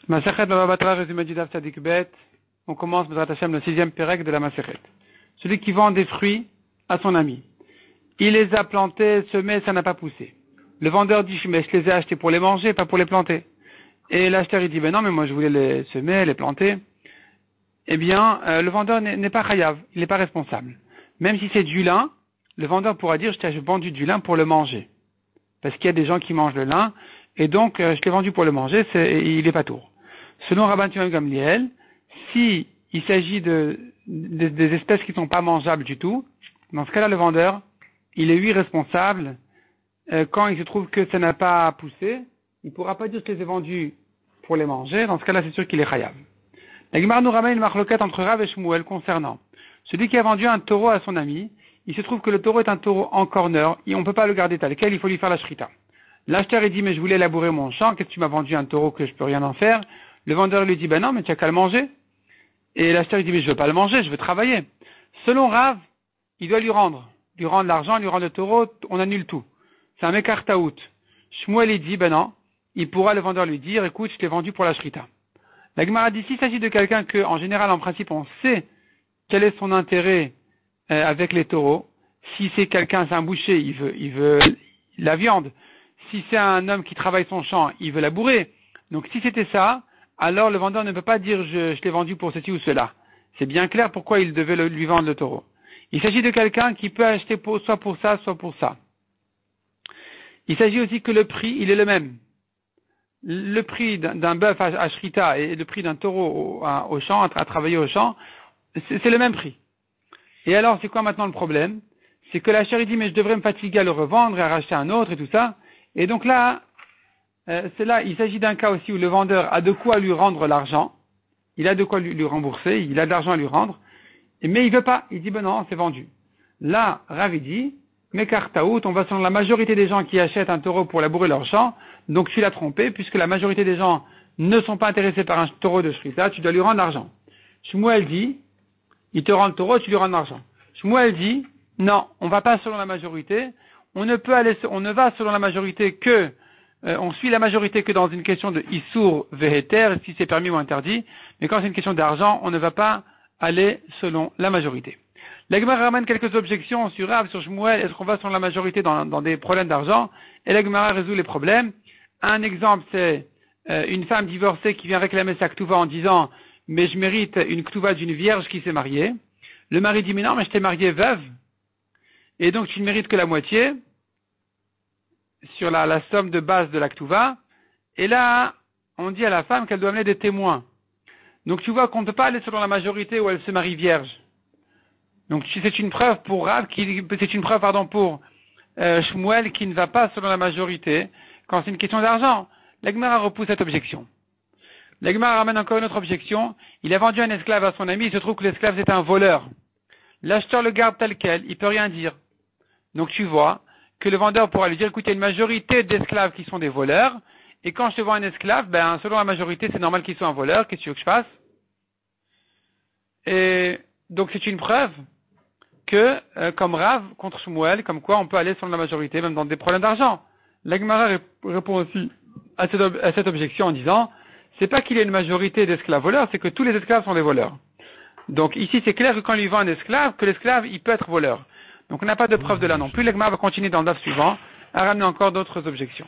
Masechet Baba Batra, résumé du Daf Tzadik Bet. On commence, Bezrat Hashem, le 6e Pérec de la Masechet. Celui qui vend des fruits à son ami. Il les a plantés, semés, ça n'a pas poussé. Le vendeur dit, mais je les ai achetés pour les manger, pas pour les planter. Et l'acheteur, il dit, ben non, mais moi je voulais les semer, les planter. Eh bien, le vendeur n'est pas chayav, il n'est pas responsable. Même si c'est du lin, le vendeur pourra dire, je t'ai vendu du lin pour le manger. Parce qu'il y a des gens qui mangent le lin, et donc je l'ai vendu pour le manger, il est pas tour. Selon Rabban Shimon Gamliel, si il s'agit des espèces qui ne sont pas mangeables du tout, dans ce cas-là, le vendeur, il est lui responsable. Quand il se trouve que ça n'a pas poussé, il ne pourra pas dire que je les ai vendus pour les manger. Dans ce cas-là, c'est sûr qu'il est chayav. La Gemara nous ramène une marloquette entre Rav et Shmuel concernant celui qui a vendu un taureau à son ami. Il se trouve que le taureau est un taureau en corner et on ne peut pas le garder tel quel, il faut lui faire la shrita. L'acheteur il dit, mais je voulais labourer mon champ, qu'est-ce que tu m'as vendu un taureau que je peux rien en faire? Le vendeur lui dit, ben non, mais tu n'as qu'à le manger. Et l'acheteur il dit, mais je veux pas le manger, je veux travailler. Selon Rav, il doit lui rendre l'argent, lui rendre le taureau, on annule tout. C'est un mekartaout. Shmuel il dit, ben non, il pourra le vendeur lui dire, écoute, je t'ai vendu pour la shrita. La Gemara dit, s'il s'agit de quelqu'un que, en général, en principe, on sait quel est son intérêt avec les taureaux. Si c'est quelqu'un, c'est un boucher, il veut la viande. Si c'est un homme qui travaille son champ, il veut labourer. Donc si c'était ça, alors le vendeur ne peut pas dire je l'ai vendu pour ceci ou cela. C'est bien clair pourquoi il devait lui vendre le taureau. Il s'agit de quelqu'un qui peut acheter soit pour ça, soit pour ça. Il s'agit aussi que le prix, il est le même. Le prix d'un bœuf à shrita et le prix d'un taureau au champ, à travailler au champ, c'est le même prix. Et alors, c'est quoi maintenant le problème? C'est que l'acheteur, il dit, mais je devrais me fatiguer à le revendre et à racheter un autre et tout ça. Et donc là, il s'agit d'un cas aussi où le vendeur a de quoi lui rendre l'argent. Il a de quoi lui rembourser, il a de l'argent à lui rendre. Mais il veut pas. Il dit, ben non, c'est vendu. Là, Rav dit, mekartaout, on va selon la majorité des gens qui achètent un taureau pour labourer leur champ. Donc tu l'as trompé, puisque la majorité des gens ne sont pas intéressés par un taureau de shrita, tu dois lui rendre l'argent. Shmuel dit, il te rend le taureau, tu lui rends l'argent. Shmuel dit, non, on va pas selon la majorité. On ne va selon la majorité que, on suit la majorité que dans une question de Issour Veheter, si c'est permis ou interdit. Mais quand c'est une question d'argent, on ne va pas aller selon la majorité. La Gemara ramène quelques objections sur Rav, sur Shmuel. Est-ce qu'on va selon la majorité dans des problèmes d'argent? Et la Gemara résout les problèmes. Un exemple, c'est une femme divorcée qui vient réclamer sa ketouva en disant « mais je mérite une ketouva d'une vierge qui s'est mariée ». Le mari dit « mais non, mais je t'ai mariée veuve, et donc tu ne mérites que la moitié sur la somme de base de la ketouva ». Et là, on dit à la femme qu'elle doit amener des témoins. Donc tu vois qu'on ne peut pas aller selon la majorité où elle se marie vierge. Donc c'est une preuve pour Rav, pour Shmuel qui ne va pas selon la majorité quand c'est une question d'argent. La Gemara repousse cette objection. La Gemara ramène encore une autre objection. Il a vendu un esclave à son ami, il se trouve que l'esclave c'est un voleur. L'acheteur le garde tel quel, il peut rien dire. Donc tu vois que le vendeur pourra lui dire, écoute, il y a une majorité d'esclaves qui sont des voleurs, et quand je te vends un esclave, selon la majorité, c'est normal qu'il soit un voleur, qu'est-ce que tu veux que je fasse? Et donc c'est une preuve que, comme Rav contre Shmuel, comme quoi on peut aller selon la majorité, même dans des problèmes d'argent. La Gemara répond aussi à cette objection en disant, c'est pas qu'il y ait une majorité d'esclaves voleurs, c'est que tous les esclaves sont des voleurs. Donc ici c'est clair que quand il vend un esclave, que l'esclave il peut être voleur. Donc on n'a pas de preuve de là non plus. La Gemara va continuer dans le daf suivant à ramener encore d'autres objections.